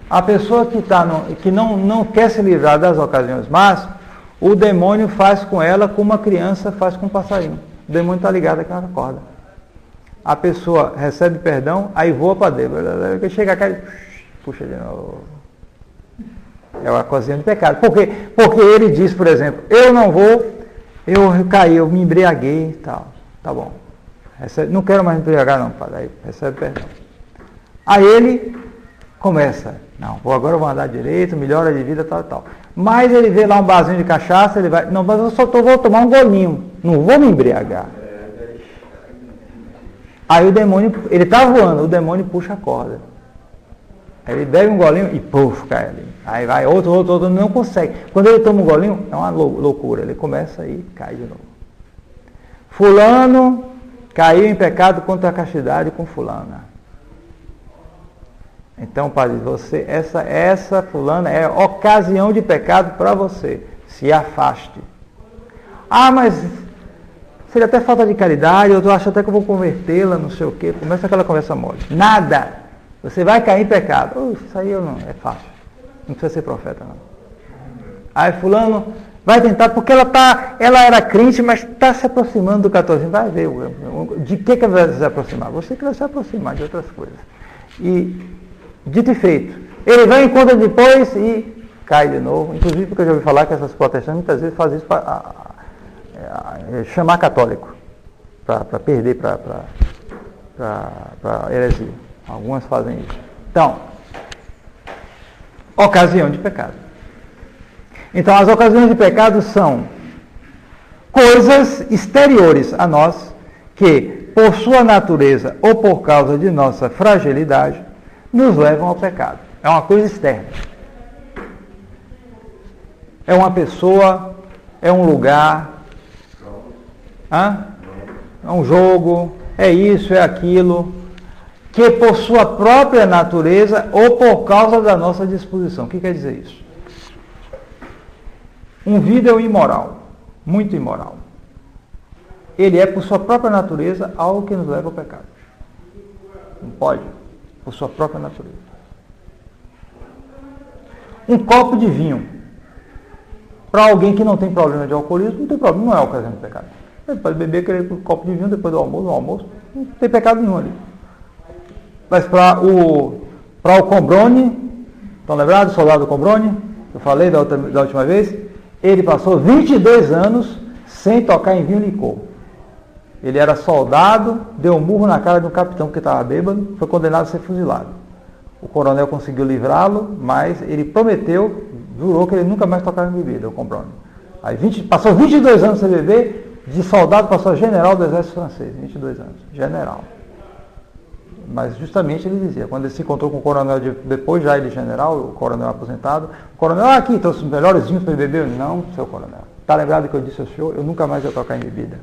A pessoa que não quer se livrar das ocasiões más, o demônio faz com ela como uma criança faz com um passarinho. O demônio está ligado àquela corda. A pessoa recebe perdão, aí voa para Deus. Chega a cara e puxa de novo. É uma coisinha de pecado. Por quê? Porque ele diz, por exemplo, eu caí, eu me embriaguei e tal. Tá bom. Não quero mais me embriagar não, padre. Aí recebe perdão. Aí ele começa, agora eu vou andar direito, melhora de vida, tal. Mas ele vê lá um barzinho de cachaça, ele vai, mas eu só vou tomar um golinho, não vou me embriagar. Aí o demônio, ele está voando, o demônio puxa a corda. Aí ele bebe um golinho e puf, cai ali. Aí vai outro, não consegue. Quando ele toma um golinho, é uma loucura. Ele começa e cai de novo. Fulano caiu em pecado contra a castidade com fulana. Então, padre, você, essa fulana é ocasião de pecado para você. Se afaste. Ah, mas seria até falta de caridade, eu acho até que eu vou convertê-la, não sei o quê. Começa aquela conversa mole. Nada. Você vai cair em pecado. Isso aí é fácil. Não precisa ser profeta, não. Aí fulano vai tentar, porque ela era crente, mas está se aproximando do 14. Vai ver de que ela vai se aproximar. Você que vai se aproximar de outras coisas. E, dito e feito, ele vai em conta depois e cai de novo. Inclusive porque eu já ouvi falar que essas protestantes muitas vezes fazem isso para chamar católico, para perder para heresia. Algumas fazem isso. Então, ocasião de pecado. Então, as ocasiões de pecado são coisas exteriores a nós que, por sua natureza ou por causa de nossa fragilidade, nos levam ao pecado. É uma coisa externa. É uma pessoa, é um lugar, é um jogo, é isso, é aquilo, que por sua própria natureza ou por causa da nossa disposição. O que quer dizer isso? Um vídeo imoral, muito imoral. Ele é, por sua própria natureza, algo que nos leva ao pecado. Não pode, por sua própria natureza. Um copo de vinho, para alguém que não tem problema de alcoolismo, não tem problema, não é ocasião de pecado. Ele pode beber aquele copo de vinho depois do almoço, não tem pecado nenhum ali. Mas para o Combrone, estão lembrados do soldado Combrone? Eu falei da última vez. Ele passou 22 anos sem tocar em vinho e licor. Ele era soldado, deu um murro na cara de um capitão que estava bêbado, foi condenado a ser fuzilado. O coronel conseguiu livrá-lo, mas ele prometeu, jurou que ele nunca mais tocava em bebida, o Combrone. Aí passou 22 anos sem beber, de soldado passou a general do exército francês, 22 anos, general. Mas justamente ele dizia, quando ele se encontrou com o coronel, depois já ele general, o coronel aposentado, o coronel, aqui, trouxe os melhores vinhos para ele beber. Não, seu coronel. Está lembrado que eu disse ao senhor, eu nunca mais ia tocar em bebida.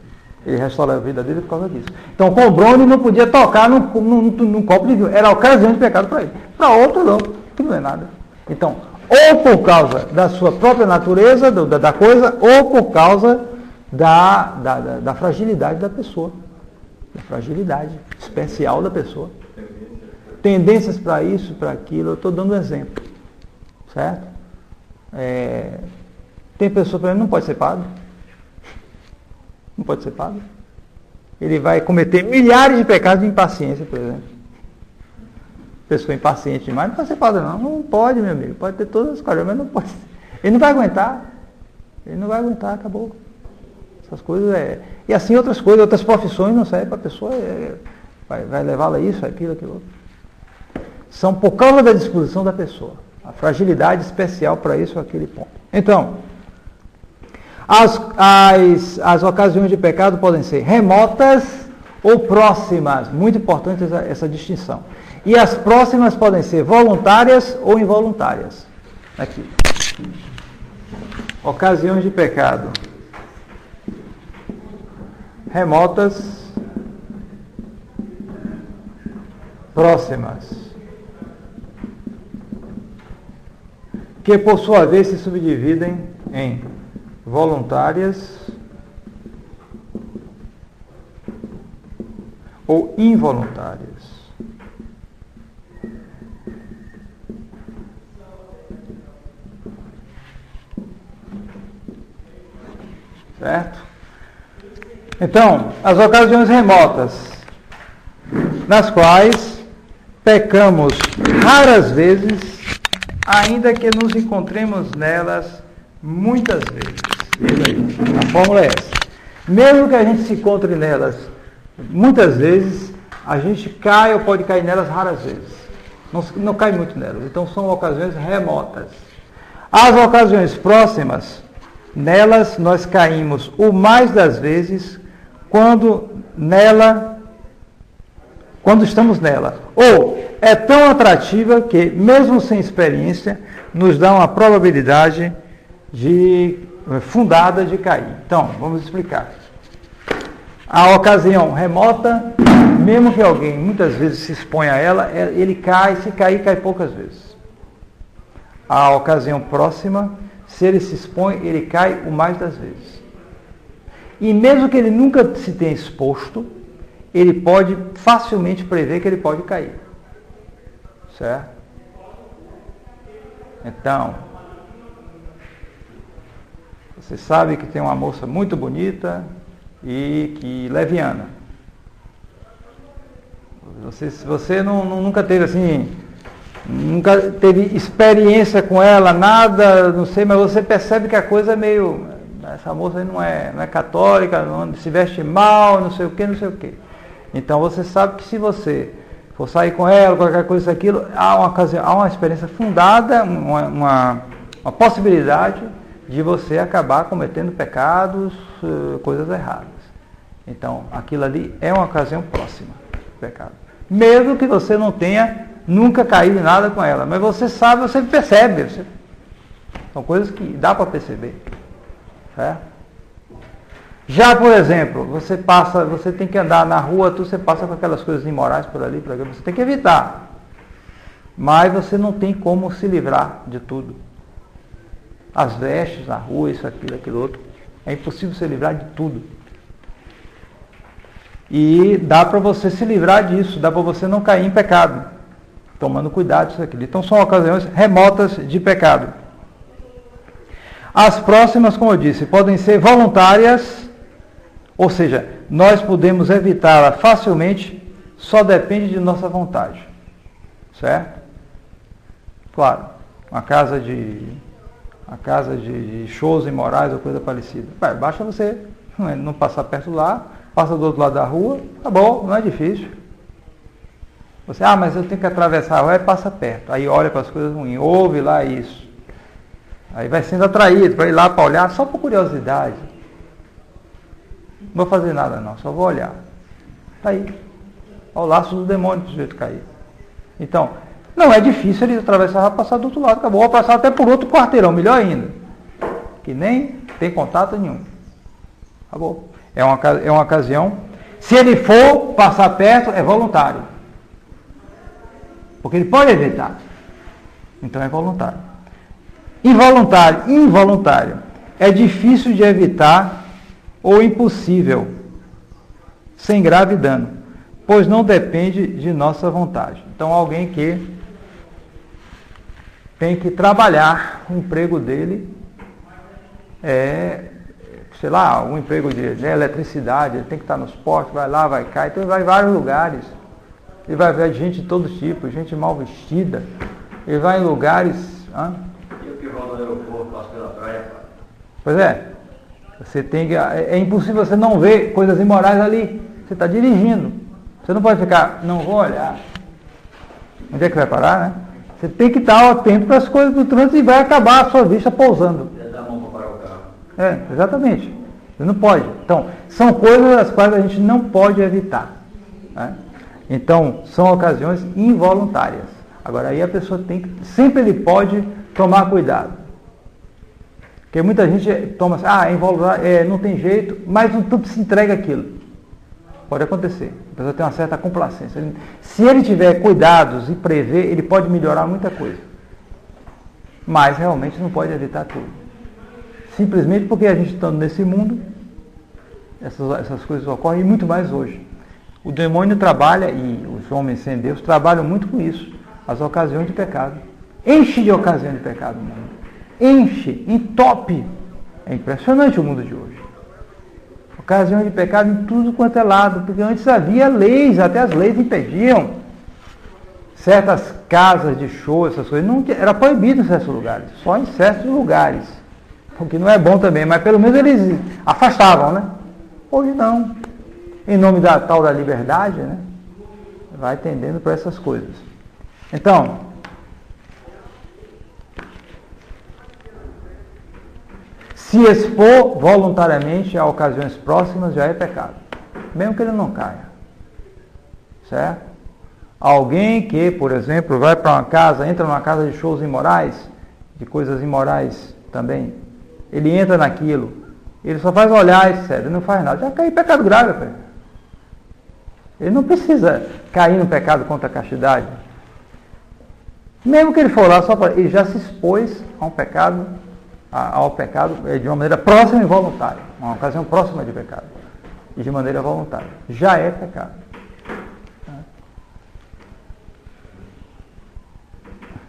Ele restaurou a vida dele por causa disso. Então o Combrone não podia tocar num copo de vinho, era ocasião de pecado para ele. Para outro não, que não é nada. Então, ou por causa da sua própria natureza, da coisa, ou por causa da fragilidade da pessoa. Da fragilidade especial da pessoa. Tendências para isso, para aquilo, eu estou dando um exemplo. Certo? Tem pessoa, por exemplo, não pode ser padre. Não pode ser padre. Ele vai cometer milhares de pecados de impaciência, por exemplo. Pessoa impaciente demais, não pode ser padre não. Não pode, meu amigo. Pode ter todas as coisas, mas não pode. Ele não vai aguentar. Ele não vai aguentar, acabou. Essas coisas E assim outras coisas, outras profissões não servem para a pessoa, vai levá-la a isso, aquilo, aquilo outro. São por causa da disposição da pessoa. A fragilidade especial para isso, aquele ponto. Então, as ocasiões de pecado podem ser remotas ou próximas. Muito importante essa distinção. E as próximas podem ser voluntárias ou involuntárias. Aqui. Ocasiões de pecado. Remotas, próximas, que por sua vez se subdividem em voluntárias ou involuntárias. Certo? Então, as ocasiões remotas, nas quais pecamos raras vezes, ainda que nos encontremos nelas muitas vezes. A fórmula é essa. Mesmo que a gente se encontre nelas muitas vezes, a gente cai ou pode cair nelas raras vezes. Não cai muito nelas. Então, são ocasiões remotas. As ocasiões próximas, nelas nós caímos o mais das vezes quando nela quando estamos nela. Ou é tão atrativa que, mesmo sem experiência, nos dá uma probabilidade fundada de cair. Então, vamos explicar. A ocasião remota, mesmo que alguém muitas vezes se exponha a ela, ele cai, se cair, cai poucas vezes. A ocasião próxima, se ele se expõe, ele cai o mais das vezes. E mesmo que ele nunca se tenha exposto, ele pode facilmente prever que ele pode cair. Certo? Então, você sabe que tem uma moça muito bonita e que leviana. Se você nunca teve assim, nunca teve experiência com ela, nada, não sei, mas você percebe que a coisa é meio, essa moça aí não é católica, não se veste mal, não sei o que. Então você sabe que se você for sair com ela, qualquer coisa, aquilo, há uma experiência fundada, uma possibilidade de você acabar cometendo pecados, coisas erradas. Então, aquilo ali é uma ocasião próxima do pecado. Mesmo que você não tenha nunca caído em nada com ela, mas você sabe, você percebe. São coisas que dá para perceber. Certo? Já, por exemplo, você tem que andar na rua, você passa com aquelas coisas imorais por ali, você tem que evitar. Mas você não tem como se livrar de tudo. As vestes na rua, isso, aquilo, outro. É impossível se livrar de tudo. E dá para você se livrar disso, dá para você não cair em pecado. Tomando cuidado disso aqui. Então são ocasiões remotas de pecado. As próximas, como eu disse, podem ser voluntárias, ou seja, nós podemos evitá-la facilmente, só depende de nossa vontade. Certo? Claro, uma casa de shows imorais ou coisa parecida. Basta você não passar perto lá, passa do outro lado da rua, tá bom, não é difícil. Você, mas eu tenho que atravessar a rua, passa perto. Aí olha para as coisas ruins, ouve lá isso. Aí vai sendo atraído para ir lá para olhar, só por curiosidade. Não vou fazer nada não, só vou olhar. Está aí. Olha o laço do demônio do jeito cair. Então, não é difícil ele atravessar e passar do outro lado. Acabou, passar até por outro quarteirão, melhor ainda. Que nem tem contato nenhum. Acabou. É uma ocasião. Se ele for passar perto, é voluntário. Porque ele pode evitar. Então é voluntário. Involuntário. É difícil de evitar ou impossível, sem grave dano, pois não depende de nossa vontade. Então alguém que tem que trabalhar o emprego dele, um emprego de eletricidade, ele tem que estar nos postos, vai lá, vai cá, então ele vai em vários lugares. Ele vai ver gente de todo tipo, gente mal vestida, ele vai em lugares... E o que rola no aeroporto, passa pela praia? Pois é, é impossível você não ver coisas imorais ali. Você está dirigindo, você não pode ficar, não vou olhar. Onde é que vai parar, né? Você tem que estar atento para as coisas do trânsito e vai acabar a sua vista pousando. Dá a mão para parar o carro. Exatamente. Você não pode. Então, são coisas as quais a gente não pode evitar. Né? Então, são ocasiões involuntárias. Agora, aí a pessoa sempre ele pode tomar cuidado. Porque muita gente toma assim, é involuntário, não tem jeito, mas não tudo se entrega aquilo. Pode acontecer. A pessoa tem uma certa complacência. Se ele tiver cuidados e prever, ele pode melhorar muita coisa. Mas realmente não pode evitar tudo. Simplesmente porque a gente estando nesse mundo, essas coisas ocorrem e muito mais hoje. O demônio trabalha, e os homens sem Deus trabalham muito com isso, as ocasiões de pecado. Enche de ocasião de pecado o mundo. Enche, entope. É impressionante o mundo de hoje. Ocasião de pecado em tudo quanto é lado, porque antes havia leis, até as leis impediam. Certas casas de show, essas coisas, não era proibido em certos lugares, só em certos lugares. O que não é bom também, mas pelo menos eles afastavam, né? Hoje não. Em nome da tal da liberdade, né? Vai tendendo para essas coisas. Então, se expor voluntariamente a ocasiões próximas já é pecado. Mesmo que ele não caia. Certo? Alguém que, por exemplo, vai para uma casa, entra numa casa de shows imorais, de coisas imorais também, ele entra naquilo, ele só faz olhar, etc. Ele não faz nada. Já caiu em pecado grave, pai. Ele não precisa cair no pecado contra a castidade. Mesmo que ele for lá, ele já se expôs a um pecado, ao pecado de uma maneira próxima e voluntária. Uma ocasião próxima de pecado. E de maneira voluntária. Já é pecado.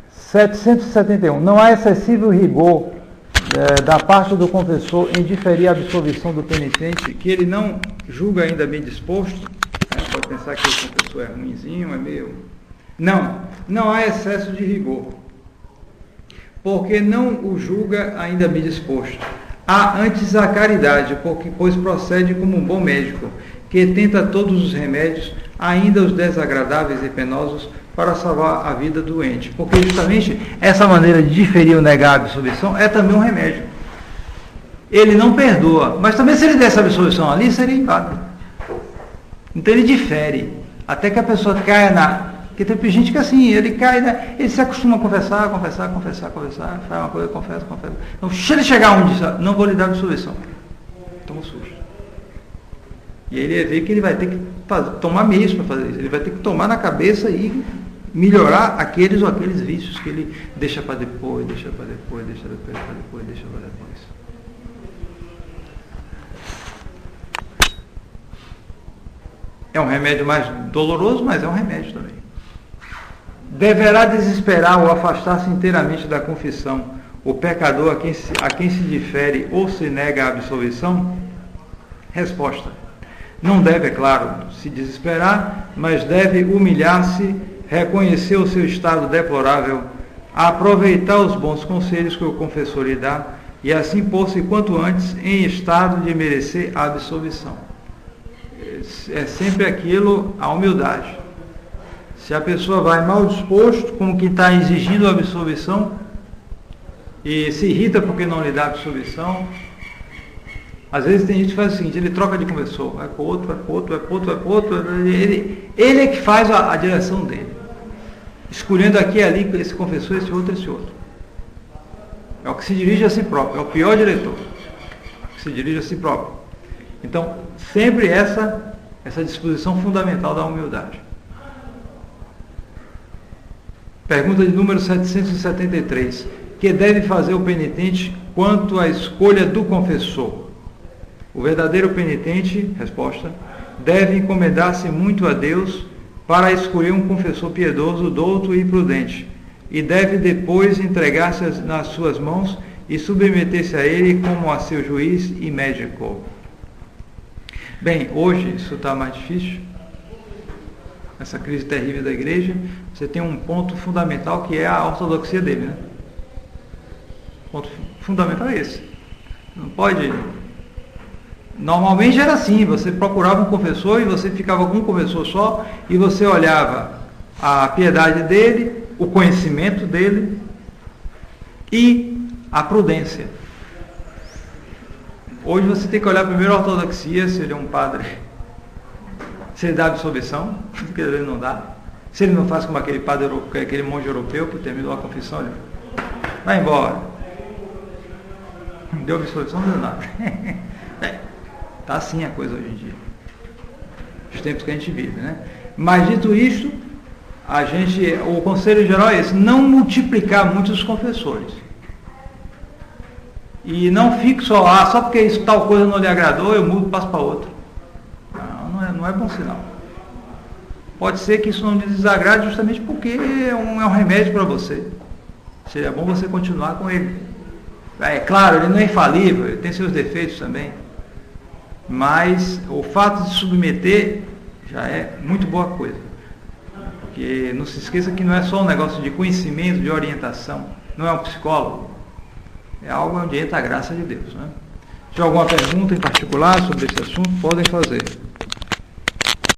771. Não há excessivo rigor da parte do confessor em diferir a absolvição do penitente, que ele não julga ainda bem disposto. Pode pensar que o confessor é ruinzinho, é meio... Não há excesso de rigor, porque não o julga ainda bem disposto. Há antes a caridade, pois procede como um bom médico, que tenta todos os remédios, ainda os desagradáveis e penosos, para salvar a vida doente. Porque justamente essa maneira de diferir ou negar a absolvição é também um remédio. Ele não perdoa, mas também se ele desse a absolvição ali, seria empate. Então ele difere, até que a pessoa caia na... Porque tem gente que assim, ele cai, né? Ele se acostuma a confessar, faz uma coisa, confessa. Então, se ele chegar onde diz, não vou lhe dar absolvição, toma um susto. E ele vê que ele vai ter que tomar meios para fazer isso. Ele vai ter que tomar na cabeça e melhorar aqueles ou aqueles vícios que ele deixa para depois. É um remédio mais doloroso, mas é um remédio também. Deverá desesperar ou afastar-se inteiramente da confissão o pecador a quem se difere ou se nega a absolvição? Resposta: não deve, é claro, se desesperar, mas deve humilhar-se, reconhecer o seu estado deplorável, aproveitar os bons conselhos que o confessor lhe dá e assim pôr-se quanto antes em estado de merecer a absolvição. É sempre aquilo, a humildade. Se a pessoa vai mal disposto, como que está exigindo a absolvição, e se irrita porque não lhe dá a absolvição, às vezes tem gente que faz o seguinte, ele troca de confessor, vai para o outro, ele é que faz a direção dele, escolhendo aqui e ali esse confessor, esse outro. É o que se dirige a si próprio, é o pior diretor, que se dirige a si próprio. Então, sempre essa disposição fundamental da humildade. Pergunta de número 773. Que deve fazer o penitente quanto à escolha do confessor? O verdadeiro penitente, resposta, deve encomendar-se muito a Deus para escolher um confessor piedoso, douto e prudente, e deve depois entregar-se nas suas mãos e submeter-se a ele como a seu juiz e médico. Bem, hoje isso está mais difícil, essa crise terrível da igreja. Você tem um ponto fundamental que é a ortodoxia dele, né? O ponto fundamental é esse. Não pode... Normalmente era assim, você procurava um confessor e você ficava com um confessor só e você olhava a piedade dele, o conhecimento dele e a prudência. Hoje você tem que olhar primeiro a ortodoxia, se ele é um padre, se ele dá absolvição, porque ele não dá. Se ele não faz como aquele padre, aquele monge europeu que terminou a confissão, ele vai embora. Não deu absolvição, não deu nada. Está assim a coisa hoje em dia. Os tempos que a gente vive, né? Mas dito isto, o conselho geral é esse: não multiplicar muito os confessores. E não fique só porque isso tal coisa não lhe agradou, eu mudo e passo para outro. Não é bom sinal. Pode ser que isso não lhe desagrade justamente porque é um remédio para você. Seria bom você continuar com ele. É claro, ele não é infalível, ele tem seus defeitos também. Mas o fato de se submeter já é muito boa coisa. Porque não se esqueça que não é só um negócio de conhecimento, de orientação. Não é um psicólogo. É algo onde entra a graça de Deus, né? Se tiver alguma pergunta em particular sobre esse assunto, podem fazer.